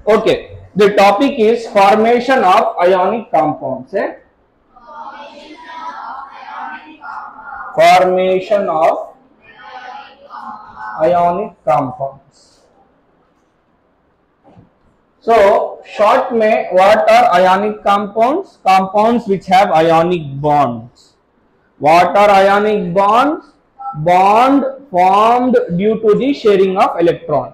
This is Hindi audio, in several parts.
Okay, the topic is formation of ionic compounds. Formation of ionic compounds. So, short में what are ionic compounds? Compounds which have ionic bonds. What are ionic bonds? Bond formed due to the sharing of electron.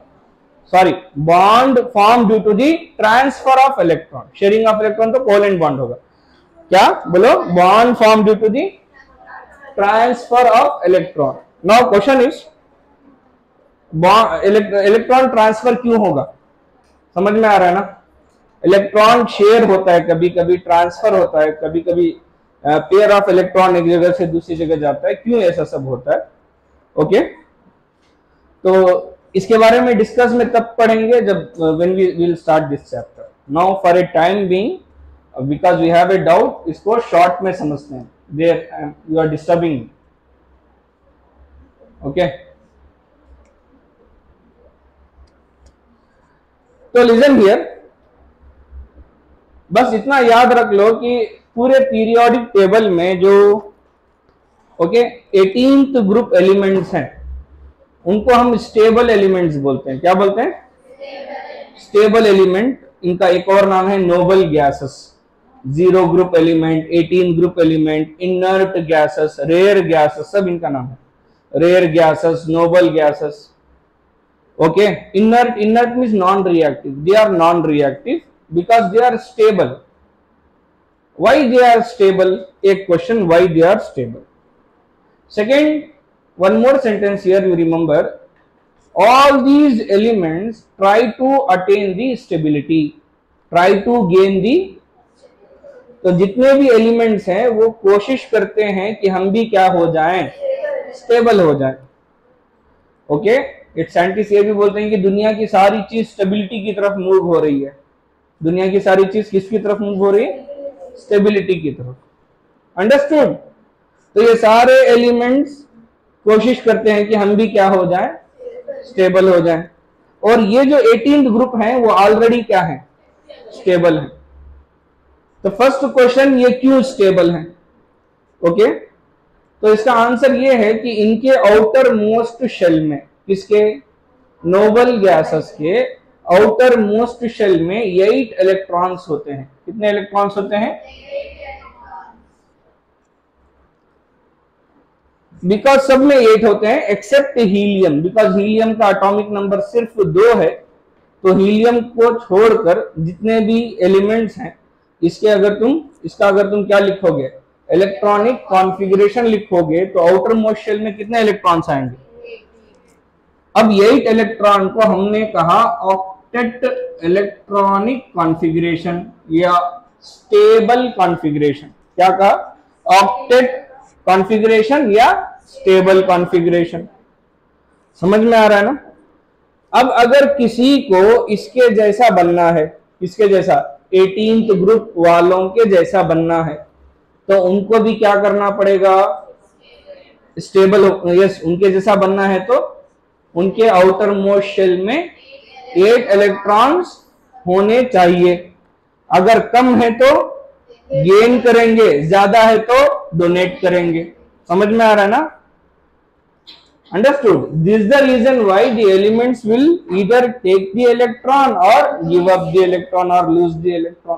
Sorry, bond formed due to the transfer of electron. Sharing of electron तो कोवेलेंट बॉन्ड होगा. क्या बोलो? Bond formed due to the transfer of electron. Now question is, electron transfer क्यों होगा? समझ में आ रहा है ना? इलेक्ट्रॉन शेयर होता है, कभी कभी ट्रांसफर होता है, कभी कभी पेयर ऑफ इलेक्ट्रॉन एक जगह से दूसरी जगह जाता है. क्यों ऐसा सब होता है? ओके, तो इसके बारे में डिस्कस में तब पढ़ेंगे जब when we will start this chapter. Now for a time being because we have a doubt, इसको शॉर्ट में समझते हैं. There you are disturbing. Okay, तो लिसन हियर, बस इतना याद रख लो कि पूरे पीरियोडिक टेबल में जो 18th ग्रुप एलिमेंट्स हैं उनको हम स्टेबल एलिमेंट्स बोलते हैं. क्या बोलते हैं? Stable element. इनका एक और नाम है noble gases. 0 group element, 18 group element, inert gases, rare gases, सब इनका नाम है. Rare gases, noble gases. Okay, inert means non reactive. They are non reactive because they are stable. Why they are stable? एक question, why they are stable. Second, one more sentence here, you remember, all these elements try to attain the stability, try to gain the. तो जितने भी एलिमेंट्स हैं वो कोशिश करते हैं कि हम भी क्या हो जाएं? स्टेबल हो जाएं. ओके, इट साइंटिस्ट ये भी बोलते हैं कि दुनिया की सारी चीज स्टेबिलिटी की तरफ मूव हो रही है. दुनिया की सारी चीज किसकी तरफ मूव हो रही है? स्टेबिलिटी की तरफ. अंडरस्टूड? तो ये सारे एलिमेंट्स कोशिश करते हैं कि हम भी क्या हो जाएं? स्टेबल हो जाएं. और ये जो 18th ग्रुप हैं वो ऑलरेडी क्या है? स्टेबल है. तो फर्स्ट क्वेश्चन, ये क्यों स्टेबल है? ओके, तो इसका आंसर ये है कि इनके आउटर मोस्ट शेल में, किसके? नोबल गैसेस के आउटर मोस्ट शेल में 8 इलेक्ट्रॉन्स होते हैं. कितने इलेक्ट्रॉन्स होते हैं? बिकॉज सब में 8 होते हैं एक्सेप्ट हीलियम. बिकॉज हीलियम का एटॉमिक नंबर सिर्फ 2 है, तो हीलियम को छोड़कर जितने भी एलिमेंट्स हैं इसका अगर तुम क्या लिखोगे? इलेक्ट्रॉनिक कॉन्फ़िगरेशन लिखोगे तो आउटर मोस्ट शेल में कितने इलेक्ट्रॉन्स आएंगे? अब 8 इलेक्ट्रॉन को हमने कहा ऑक्टेट इलेक्ट्रॉनिक कॉन्फ़िगरेशन या स्टेबल कॉन्फ़िगरेशन. क्या कहा? ऑक्टेट कॉन्फ़िगरेशन या स्टेबल कॉन्फ़िगरेशन. समझ में आ रहा है ना? अब अगर किसी को इसके जैसा बनना है, इसके जैसा 18th ग्रुप वालों के जैसा बनना है, तो उनको भी क्या करना पड़ेगा? स्टेबल. यस, उनके जैसा बनना है तो उनके आउटर मोस्ट शेल में 8 इलेक्ट्रॉन्स होने चाहिए. अगर कम है तो गेन करेंगे, ज्यादा है तो डोनेट करेंगे. समझ में आ रहा है ना? Understood? This is the reason why the elements will either take the electron और गिव अप द इलेक्ट्रॉन और lose the electron.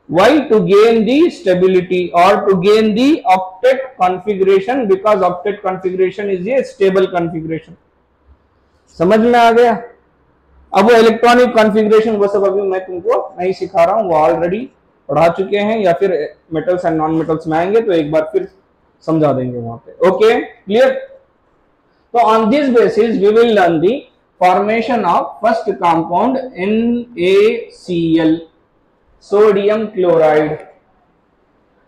Why? To gain the stability और to gain the octet configuration, because octet configuration is a stable configuration. समझ में आ गया? अब वो इलेक्ट्रॉनिक कॉन्फ़िगरेशन वो सब अभी मैं तुमको नहीं सिखा रहा हूं, वो ऑलरेडी पढ़ा चुके हैं, या फिर मेटल्स एंड नॉन मेटल्स में आएंगे तो एक बार फिर समझा देंगे वहां पे. Okay, clear? तो on this basis we will learn the formation of first compound NaCl, sodium chloride.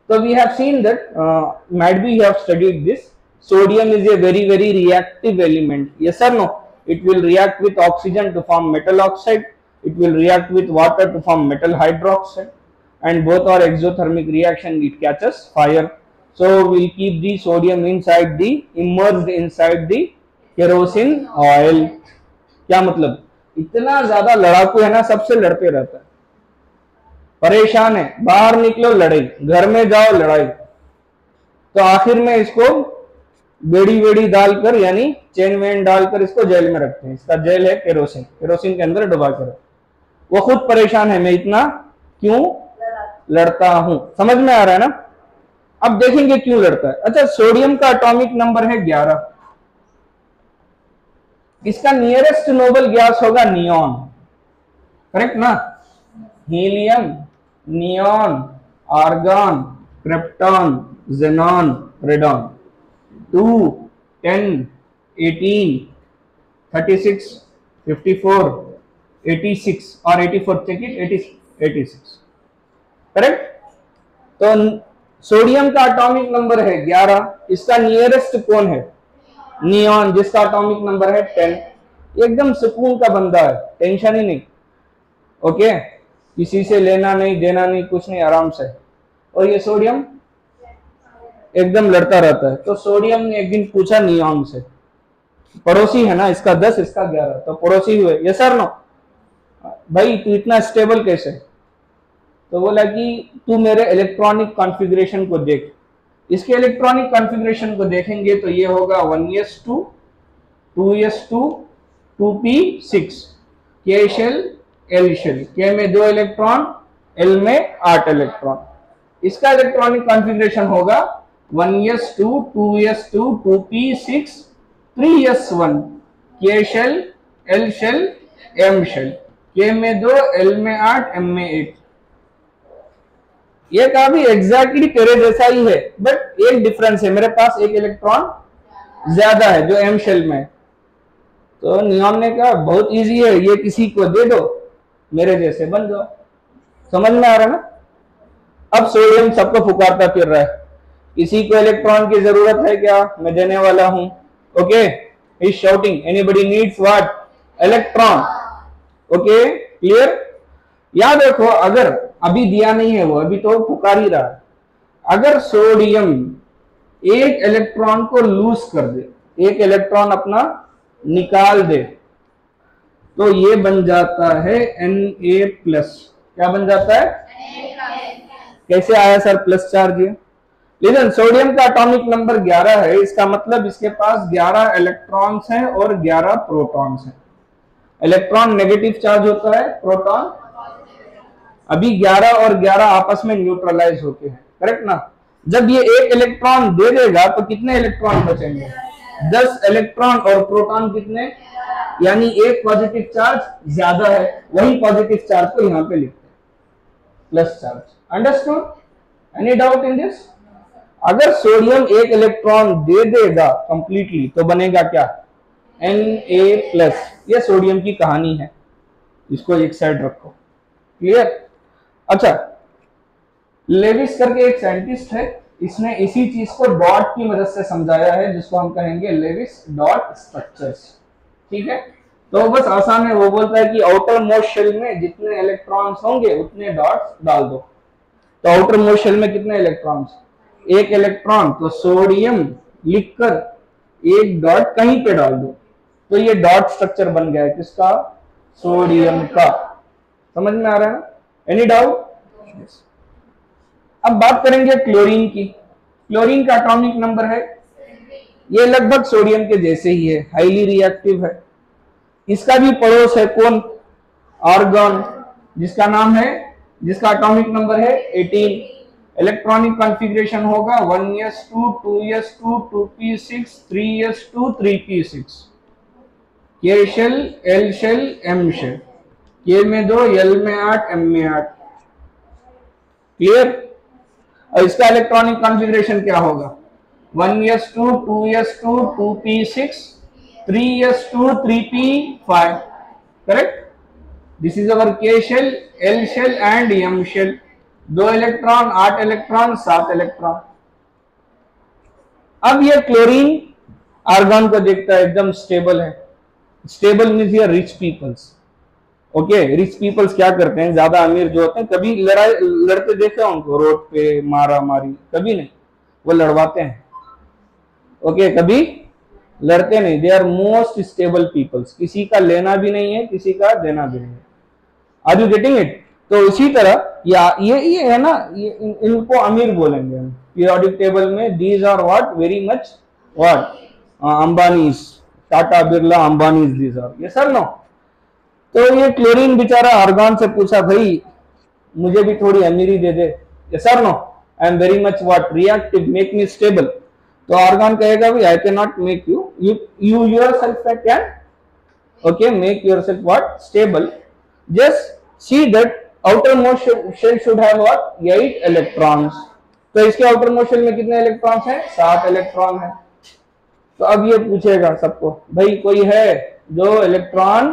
So we have seen that might be you have studied this. Sodium is a very reactive element. Yes or no? It will react with oxygen to form metal oxide. It will react with water to form metal hydroxide, and both are exothermic reaction. It catches fire. So we'll keep the sodium inside the immersed inside the kerosene oil. क्या मतलब? इतना ज्यादा लड़ाकू है ना, सबसे लड़ते रहता है, परेशान है, बाहर निकलो लड़ाई, घर में जाओ लड़ाई। तो आखिर में इसको बेड़ी वेड़ी डालकर यानी चेन वेन डालकर इसको जेल में रखते हैं। इसका जेल है केरोसिन, केरोसिन के अंदर डुबा कर। वो खुद परेशान है, मैं इतना क्यों लड़ता हूं। समझ में आ रहा है ना? अब देखेंगे क्यों लड़ता है। अच्छा, सोडियम का एटॉमिक नंबर है 11। इसका नियरेस्ट नोबल गैस होगा नियॉन, करेक्ट ना? Helium, neon, argon, krypton, xenon, radon. 2, 10, 18, 36, 54, 86 और 84, चेक इट, 86, करेक्ट? तो सोडियम का एटॉमिक नंबर है 11। इसका नियरेस्ट कौन है? नियॉन, जिसका एटॉमिक नंबर है 10। एकदम सुकून का बंदा है, टेंशन ही नहीं, ओके, किसी से लेना नहीं देना नहीं, कुछ नहीं, आराम से। और ये सोडियम एकदम लड़ता रहता है। तो सोडियम ने एक दिन पूछा नियॉन से, पड़ोसी है ना, इसका 10 इसका 11, तो पड़ोसी हुए, यस सर नो, भाई तू इतना स्टेबल कैसे? तो बोला कि तू मेरे इलेक्ट्रॉनिक कॉन्फ़िगरेशन को देख। इसके इलेक्ट्रॉनिक कॉन्फ़िगरेशन को देखेंगे तो ये होगा 1s2, 2s2, 2p6, k shell, l shell, k में 2 इलेक्ट्रॉन, l में 8 इलेक्ट्रॉन। इसका इलेक्ट्रॉनिक कॉन्फ़िगरेशन होगा 1s2, 2s2, 2p6, 3s1, k shell, l shell, m shell, k में 2, l में 8, m में 8। ये काफी एग्जैक्टली तेरे जैसा ही है, बट एक डिफरेंस है, मेरे पास एक इलेक्ट्रॉन ज्यादा है जो एम शेल में। तो नियॉन ने कहा बहुत इजी है, ये किसी को दे दो, मेरे जैसे बन जाओ। समझ में आ रहा है ना? अब सोडियम सबको पुकारता फिर रहा है, किसी को इलेक्ट्रॉन की जरूरत है क्या? मैं देने वाला हूं। Okay, he is shouting, anybody needs what? Electron. Okay, clear? याद रखो, अगर अभी दिया नहीं है वो, अभी तो पुकार ही रहा है, अगर सोडियम एक इलेक्ट्रॉन को लूज कर दे, एक इलेक्ट्रॉन अपना निकाल दे, तो ये बन जाता है Na+। क्या बन जाता है? कैसे आया सर प्लस चार्ज? ये लेकिन सोडियम का एटॉमिक नंबर 11 है, इसका मतलब इसके पास 11 इलेक्ट्रॉन्स हैं और 11 प्रोटॉन्स हैं। इलेक्ट्रॉन नेगेटिव चार्ज होता है, प्रोटॉन अभी 11 और 11 आपस में न्यूट्रलाइज होते हैं, करेक्ट ना? जब ये एक इलेक्ट्रॉन दे देगा तो कितने इलेक्ट्रॉन बचेंगे? 10 इलेक्ट्रॉन और प्रोटॉन कितने? यानी एक पॉजिटिव चार्ज ज्यादा है, वही पॉजिटिव चार्ज को यहां पे लिखते हैं plus charge. Understood? Any doubt in this? अगर सोडियम एक इलेक्ट्रॉन दे देगा कंप्लीटली तो बनेगा क्या? Na+। ये सोडियम की कहानी है, इसको एक साइड रखो, क्लियर? अच्छा, लेविस करके एक साइंटिस्ट है, इसने इसी चीज को डॉट की मदद से समझाया है, जिसको हम कहेंगे लेविस डॉट स्ट्रक्चर्स। ठीक है, तो बस आसान है, वो बोलता है कि आउटर मोस्ट शेल में जितने इलेक्ट्रॉन्स होंगे उतने डॉट्स डाल दो। तो आउटर मोस्ट शेल में कितने इलेक्ट्रॉन्स? एक इलेक्ट्रॉन, तो सोडियम लिखकर एक डॉट कहीं पे डाल दो, तो ये डॉट स्ट्रक्चर बन गया है किसका? सोडियम का। समझ में आ रहा है? Any doubt? अब बात करेंगे क्लोरीन की। क्लोरीन का एटॉमिक नंबर है, ये लगभग सोडियम के जैसे ही है, हाईली रिएक्टिव है। इसका भी पड़ोस है कौन? आर्गन, जिसका नाम है, जिसका एटॉमिक नंबर है 18। इलेक्ट्रॉनिक कॉन्फ़िगरेशन होगा 1s2, 2s2, 2p6, 3s2, 3p6, k shell, l shell, m shell, k में 2, l में 8, m में 8। क्लियर? और इसका इलेक्ट्रॉनिक कॉन्फ़िगरेशन क्या होगा? 1s2, 2s2, 2p6, 3s2, 3p5, correct? This is our k shell, l shell and m shell. 2 electron, 8 electron, 7 electron. अब ये क्लोरीन आर्गन को देखता है, एकदम स्टेबल है। स्टेबल मीन्स ये rich peoples. Okay, rich peoples क्या करते हैं, ज्यादा अमीर जो होते हैं, कभी लड़ाई लड़ते देखा उनको रोड पे मारा मारी? कभी नहीं, वो लड़वाते हैं। ओके, कभी लड़ते नहीं, they are most stable peoples, किसी का लेना भी नहीं है, किसी का देना भी नहीं है। Are you getting it? तो इसी तरह ये है ना, इनको अमीर बोलेंगे हम पीरियोडिक टेबल में। These are what, very much what, Ambanis, Tata Birla Ambanis, these are, ये सर नो। तो ये क्लोरीन बेचारा आर्गन से पूछा, भाई मुझे भी थोड़ी अमीरी दे दे, ये sir no, I am very much what, reactive, make me stable. तो आर्गन कहेगा भाई I can not make you, you yourself can, okay, make yourself what, stable, just see that outermost shell should have what, 8 electrons। तो इसके outermost shell में कितने इलेक्ट्रॉन्स हैं? 7 इलेक्ट्रॉन है। तो अब ये पूछेगा सबको, भाई कोई है जो इलेक्ट्रॉन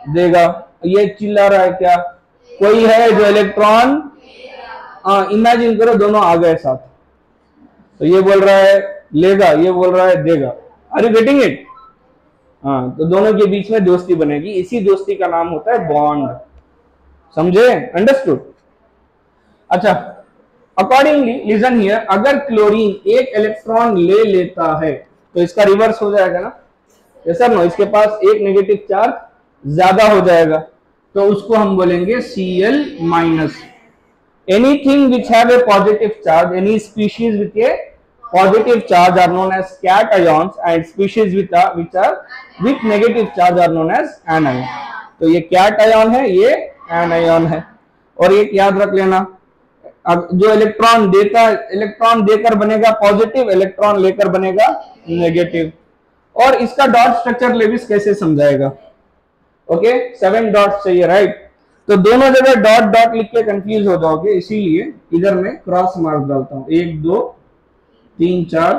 देगा? ये चिल्ला रहा है क्या? कोई है जो इलेक्ट्रॉन, इमेजिन करो दोनों आ गए साथ, तो ये बोल रहा है लेगा, ये बोल रहा है देगा। Are you getting it? हाँ, तो दोनों के बीच में दोस्ती बनेगी, इसी दोस्ती का नाम होता है बॉन्ड। समझे? अंडरस्टूड? अच्छा, अकॉर्डिंगली लिसन हियर, अगर क्लोरीन एक इलेक्ट्रॉन ले लेता है तो इसका रिवर्स हो जाएगा ना, यस सर नो, इसके पास एक नेगेटिव चार्ज ज्यादा हो जाएगा, तो उसको हम बोलेंगे Cl minus. Anything which have a positive charge, any species with a positive charge are known as cations and species which are with negative charge are known as anion. तो ये कैटायन है, ये एनायन है। और एक याद रख लेना, अब जो इलेक्ट्रॉन देता है, इलेक्ट्रॉन देकर बनेगा पॉजिटिव, इलेक्ट्रॉन लेकर बनेगा नेगेटिव। और इसका डॉट स्ट्रक्चर लेविस कैसे समझाएगा? ओके, 7 डॉट्स चाहिए, राइट? तो दोनों जगह डॉट डॉट लिख के कंफ्यूज हो जाओगे, इसीलिए इधर मैं क्रॉस मार्क डालता हूं, 1 2 3 4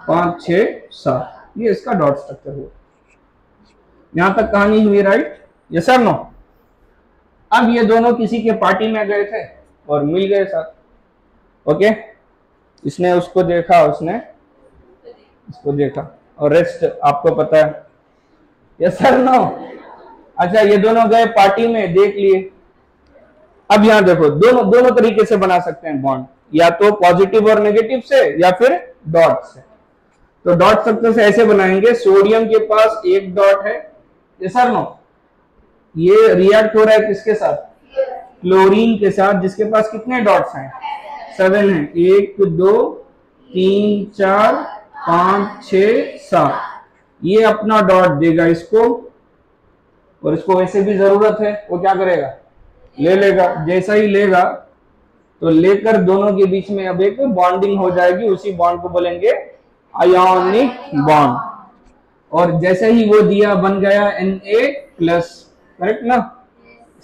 5 6 7, ये इसका डॉट स्ट्रक्चर हुआ। यहां तक कहानी हुई, राइट? Yes sir no? अब ये दोनों किसी के पार्टी में गए थे और मिल गए साथ, ओके, इसने उसको देखा, उसने इसको देखा, और रेस्ट आपको पता है। Yes sir no? अच्छा, ये दोनों गए पार्टी में, देख लिए। अब यहां देखो, दोनों तरीके से बना सकते हैं बॉन्ड, या तो पॉजिटिव और नेगेटिव से, या फिर डॉट से। तो डॉट स्ट्रक्चर से ऐसे बनाएंगे, सोडियम के पास एक डॉट है, यस सर नो? ये रिएक्ट हो रहा है किसके साथ? क्लोरीन के साथ, जिसके पास कितने डॉट्स हैं? 7 हैं, 1 2 3 4 5 6 7। ये अपना डॉट देगा इसको, और इसको वैसे भी जरूरत है, वो क्या करेगा? ले लेगा। जैसा ही लेगा तो लेकर दोनों के बीच में अब एक बॉन्डिंग हो जाएगी, उसी बॉन्ड को बोलेंगे आयोनिक बॉन्ड। और जैसे ही वो दिया, बन गया Na+, करेक्ट ना?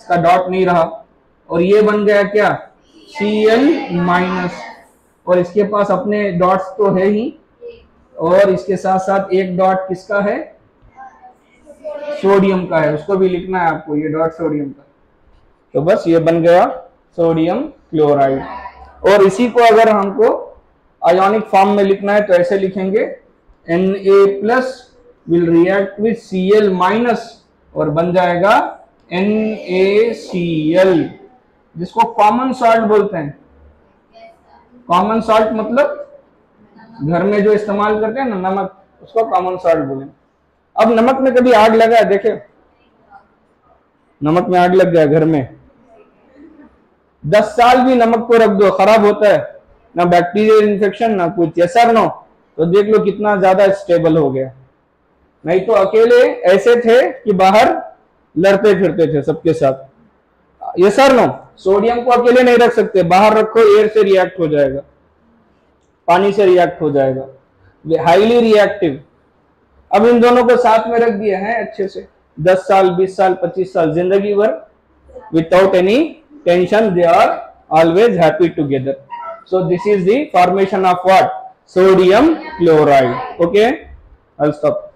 इसका डॉट नहीं रहा, और ये बन गया क्या? Cl-, और इसके पास अपने डॉट्स तो है ही, और इसके साथ साथ एक डॉट किसका है? सोडियम का है, उसको भी लिखना है आपको, ये डॉट सोडियम का। तो बस ये बन गया सोडियम क्लोराइड। और इसी को अगर हमको आयोनिक फॉर्म में लिखना है तो ऐसे लिखेंगे, Na+ will react with Cl-, और बन जाएगा NaCl, जिसको कॉमन सॉल्ट बोलते हैं। कॉमन सॉल्ट मतलब घर में जो इस्तेमाल करते हैं ना, नमक, उसको कॉमन सॉल्ट बोलेंगे। अब नमक में कभी आग लगा है? देखे, नमक में आग लग गया घर में, 10 साल भी नमक को रख दो, खराब होता है, ना बैक्टीरियल इन्फेक्शन ना कुछ, यस सर नो? तो देख लो कितना ज्यादा स्टेबल हो गया। नहीं तो अकेले ऐसे थे कि बाहर लड़ते फिरते थे सबके साथ, यस सर नो? सोडियम को अकेले नहीं रख सकते, बाहर रखो, एयर से रिएक्ट हो जाएगा, पानी से रिएक्ट हो जाएगा, हाईली रिएक्टिव। अब इन दोनों को साथ में रख दिया है अच्छे से, 10 साल 20 साल 25 साल, जिंदगी भर, without any tension, they are always happy together. So this is the formation of what? Sodium chloride. Okay, I will stop.